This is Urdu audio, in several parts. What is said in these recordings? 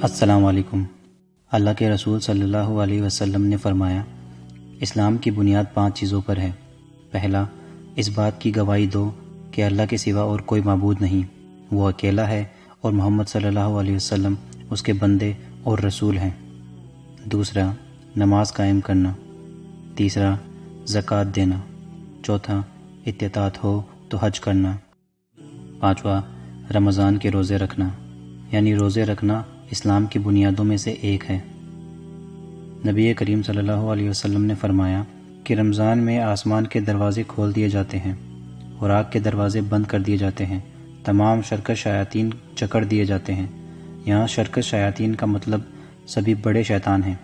السلام علیکم۔ اللہ کے رسول صلی اللہ علیہ وسلم نے فرمایا، اسلام کی بنیاد 5 چیزوں پر ہے۔ پہلا، اس بات کی گواہی دو کہ اللہ کے سوا اور کوئی معبود نہیں، وہ اکیلا ہے اور محمد صلی اللہ علیہ وسلم اس کے بندے اور رسول ہیں۔ دوسرا، نماز قائم کرنا۔ تیسرا، زکوٰۃ دینا۔ چوتھا، اطاعت ہو تو حج کرنا۔ پانچواں، رمضان کے روزے رکھنا، یعنی روزے رکھنا اسلام کی بنیادوں میں سے ایک ہے۔ نبی کریم صلی اللہ علیہ وسلم نے فرمایا کہ رمضان میں آسمان کے دروازے کھول دیے جاتے ہیں اور آگ کے دروازے بند کر دیے جاتے ہیں، تمام شرکت شیاطین جکڑ دیے جاتے ہیں۔ یہاں شرکت شیاطین کا مطلب سبھی بڑے شیطان ہیں،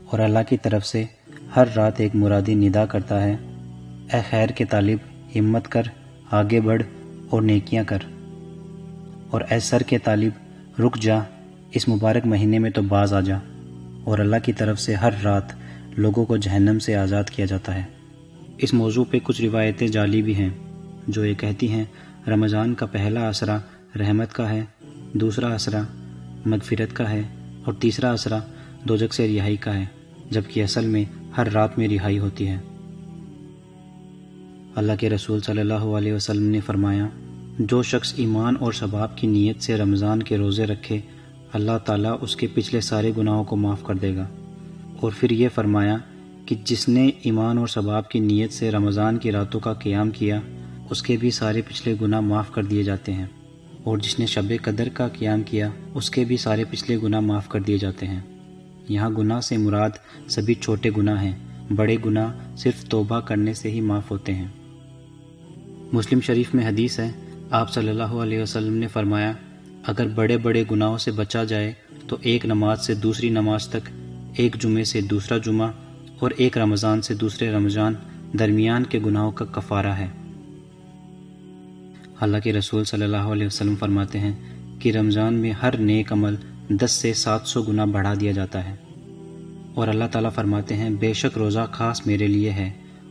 اور اللہ کی طرف سے ہر رات ایک مرادی ندا کرتا ہے، اے خیر کے طالب، ہمت کر، آگے بڑھ اور نیکیاں کر، اور اے سر کے طالب، رک جا، اس مبارک مہینے میں تو باز آ جا۔ اور اللہ کی طرف سے ہر رات لوگوں کو جہنم سے آزاد کیا جاتا ہے۔ اس موضوع پہ کچھ روایتیں جعلی بھی ہیں، جو یہ کہتی ہیں رمضان کا پہلا عشرہ رحمت کا ہے، دوسرا عشرہ مغفرت کا ہے، اور تیسرا عشرہ دوزخ سے رہائی کا ہے، جبکہ اصل میں ہر رات میں رہائی ہوتی ہے۔ اللہ کے رسول صلی اللہ علیہ وسلم نے فرمایا، جو شخص ایمان اور ثواب کی نیت سے رمضان کے روزے رکھے، اللہ تعالیٰ اس کے پچھلے سارے گناہوں کو معاف کر دے گا۔ اور پھر یہ فرمایا کہ جس نے ایمان اور ثواب کی نیت سے رمضان کی راتوں کا قیام کیا، اس کے بھی سارے پچھلے گناہ معاف کر دیے جاتے ہیں، اور جس نے شب قدر کا قیام کیا، اس کے بھی سارے پچھلے گناہ معاف کر دیے جاتے ہیں۔ یہاں گناہ سے مراد سبھی چھوٹے گناہ ہیں، بڑے گناہ صرف توبہ کرنے سے ہی معاف ہوتے ہیں۔ مسلم شریف میں حدیث ہے، آپ صلی اللہ علیہ وسلم نے فرمایا، اگر بڑے بڑے گناہوں سے بچا جائے تو ایک نماز سے دوسری نماز تک، ایک جمعے سے دوسرا جمعہ، اور ایک رمضان سے دوسرے رمضان درمیان کے گناہوں کا کفارہ ہے۔ اللہ کے رسول صلی اللہ علیہ وسلم فرماتے ہیں کہ رمضان میں ہر نیک عمل 10 سے 700 گنا بڑھا دیا جاتا ہے، اور اللہ تعالیٰ فرماتے ہیں، بے شک روزہ خاص میرے لیے ہے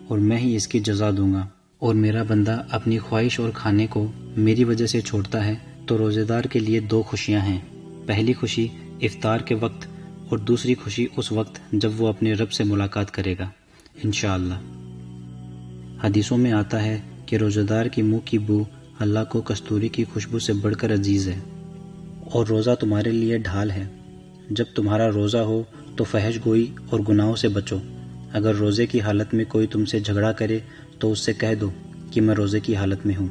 اور میں ہی اس کی جزا دوں گا، اور میرا بندہ اپنی خواہش اور کھانے کو میری وجہ سے چھوڑتا ہے تو روزے دار کے لیے 2 خوشیاں ہیں۔ پہلی خوشی افطار کے وقت، اور دوسری خوشی اس وقت جب وہ اپنے رب سے ملاقات کرے گا انشاءاللہ۔ حدیثوں میں آتا ہے کہ روزہ دار کی منہ کی بو اللہ کو کستوری کی خوشبو سے بڑھ کر عزیز ہے، اور روزہ تمہارے لیے ڈھال ہے۔ جب تمہارا روزہ ہو تو فحش گوئی اور گناہوں سے بچو۔ اگر روزے کی حالت میں کوئی تم سے جھگڑا کرے تو اس سے کہہ دو کہ میں روزے کی حالت میں ہوں۔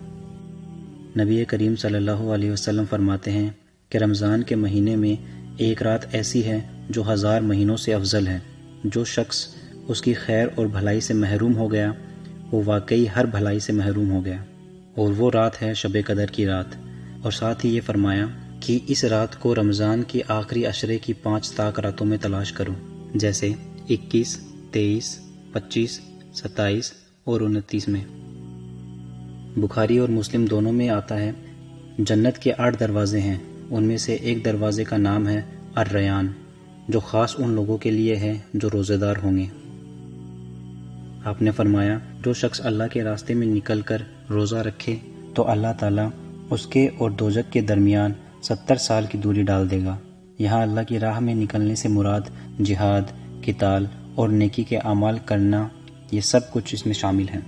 نبی کریم صلی اللہ علیہ وسلم فرماتے ہیں کہ رمضان کے مہینے میں ایک رات ایسی ہے جو 1000 مہینوں سے افضل ہے۔ جو شخص اس کی خیر اور بھلائی سے محروم ہو گیا، وہ واقعی ہر بھلائی سے محروم ہو گیا، اور وہ رات ہے شب قدر کی رات۔ اور ساتھ ہی یہ فرمایا کہ اس رات کو رمضان کی آخری عشرے کی 5 طاق راتوں میں تلاش کرو، جیسے 21، 23، 25، 27 اور 29 میں۔ بخاری اور مسلم دونوں میں آتا ہے، جنت کے 8 دروازے ہیں، ان میں سے ایک دروازے کا نام ہے الریان، جو خاص ان لوگوں کے لیے ہے جو روزے دار ہوں گے۔ آپ نے فرمایا، جو شخص اللہ کے راستے میں نکل کر روزہ رکھے تو اللہ تعالیٰ اس کے اور دوزخ کے درمیان 70 سال کی دوری ڈال دے گا۔ یہاں اللہ کی راہ میں نکلنے سے مراد جہاد، قتال اور نیکی کے اعمال کرنا، یہ سب کچھ اس میں شامل ہیں۔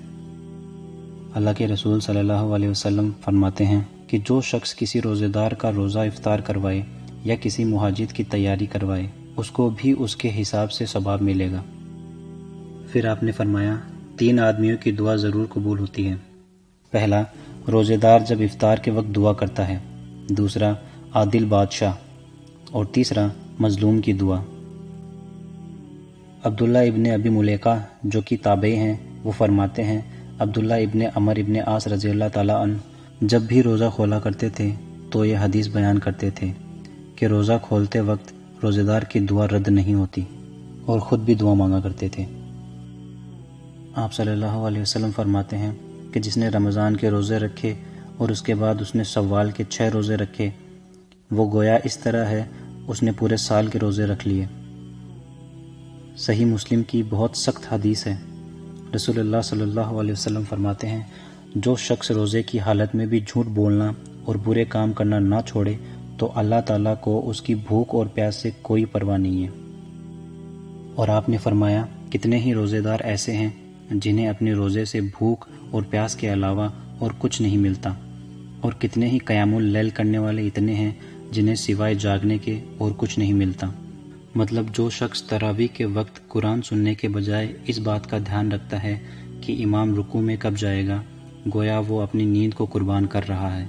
اللہ کے رسول صلی اللہ علیہ وسلم فرماتے ہیں کہ جو شخص کسی روزے دار کا روزہ افطار کروائے یا کسی مہاجر کی تیاری کروائے، اس کو بھی اس کے حساب سے ثواب ملے گا۔ پھر آپ نے فرمایا، 3 آدمیوں کی دعا ضرور قبول ہوتی ہے۔ پہلا، روزے دار جب افطار کے وقت دعا کرتا ہے، دوسرا عادل بادشاہ، اور تیسرا مظلوم کی دعا۔ عبداللہ ابن ابی ملیکہ جو کہ تابعی ہیں، وہ فرماتے ہیں، عبداللہ ابن عمر ابن عاص رضی اللہ تعالیٰ عنہ جب بھی روزہ کھولا کرتے تھے تو یہ حدیث بیان کرتے تھے کہ روزہ کھولتے وقت روزے دار کی دعا رد نہیں ہوتی، اور خود بھی دعا مانگا کرتے تھے۔ آپ صلی اللہ علیہ وسلم فرماتے ہیں کہ جس نے رمضان کے روزے رکھے اور اس کے بعد اس نے شوال کے 6 روزے رکھے، وہ گویا اس طرح ہے اس نے پورے سال کے روزے رکھ لیے۔ صحیح مسلم کی بہت سخت حدیث ہے، رسول اللہ صلی اللہ علیہ وسلم فرماتے ہیں، جو شخص روزے کی حالت میں بھی جھوٹ بولنا اور برے کام کرنا نہ چھوڑے تو اللہ تعالیٰ کو اس کی بھوک اور پیاس سے کوئی پرواہ نہیں ہے۔ اور آپ نے فرمایا کتنے ہی روزے دار ایسے ہیں جنہیں اپنے روزے سے بھوک اور پیاس کے علاوہ اور کچھ نہیں ملتا، اور کتنے ہی قیام اللیل کرنے والے اتنے ہیں جنہیں سوائے جاگنے کے اور کچھ نہیں ملتا۔ مطلب جو شخص تراویح کے وقت قرآن سننے کے بجائے اس بات کا دھیان رکھتا ہے کہ امام رکوع میں کب جائے گا، گویا وہ اپنی نیند کو قربان کر رہا ہے۔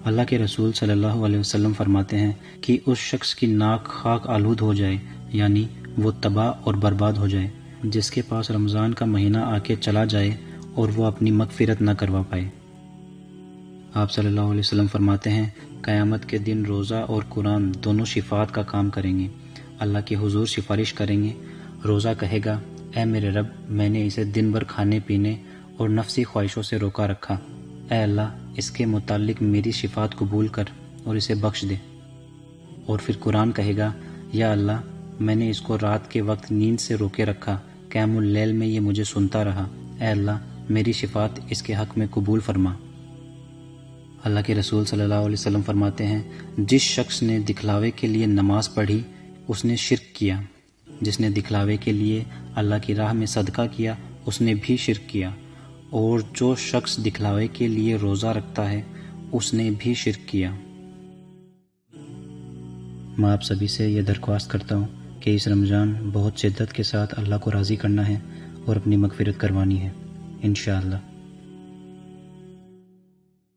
اللہ کے رسول صلی اللہ علیہ وسلم فرماتے ہیں کہ اس شخص کی ناک خاک آلود ہو جائے، یعنی وہ تباہ اور برباد ہو جائے، جس کے پاس رمضان کا مہینہ آ کے چلا جائے اور وہ اپنی مغفرت نہ کروا پائے۔ آپ صلی اللہ علیہ وسلم فرماتے ہیں قیامت کے دن روزہ اور قرآن دونوں شفاعت کا کام کریں گے، اللہ کے حضور سفارش کریں گے۔ روزہ کہے گا اے میرے رب، میں نے اسے دن بھر کھانے پینے اور نفسی خواہشوں سے روکا رکھا، اے اللہ اس کے متعلق میری شفاعت قبول کر اور اسے بخش دے۔ اور پھر قرآن کہے گا یا اللہ میں نے اس کو رات کے وقت نیند سے روکے رکھا، قیام اللیل میں یہ مجھے سنتا رہا، اے اللہ میری شفاعت اس کے حق میں قبول فرما۔ اللہ کے رسول صلی اللہ علیہ وسلم فرماتے ہیں جس شخص نے دکھلاوے کے لیے نماز پڑھی اس نے شرک کیا، جس نے دکھلاوے کے لیے اللہ کی راہ میں صدقہ کیا اس نے بھی شرک کیا، اور جو شخص دکھلاوے کے لیے روزہ رکھتا ہے اس نے بھی شرک کیا۔ میں آپ سبھی سے یہ درخواست کرتا ہوں کہ اس رمضان بہت شدت کے ساتھ اللہ کو راضی کرنا ہے اور اپنی مغفرت کروانی ہے انشاءاللہ۔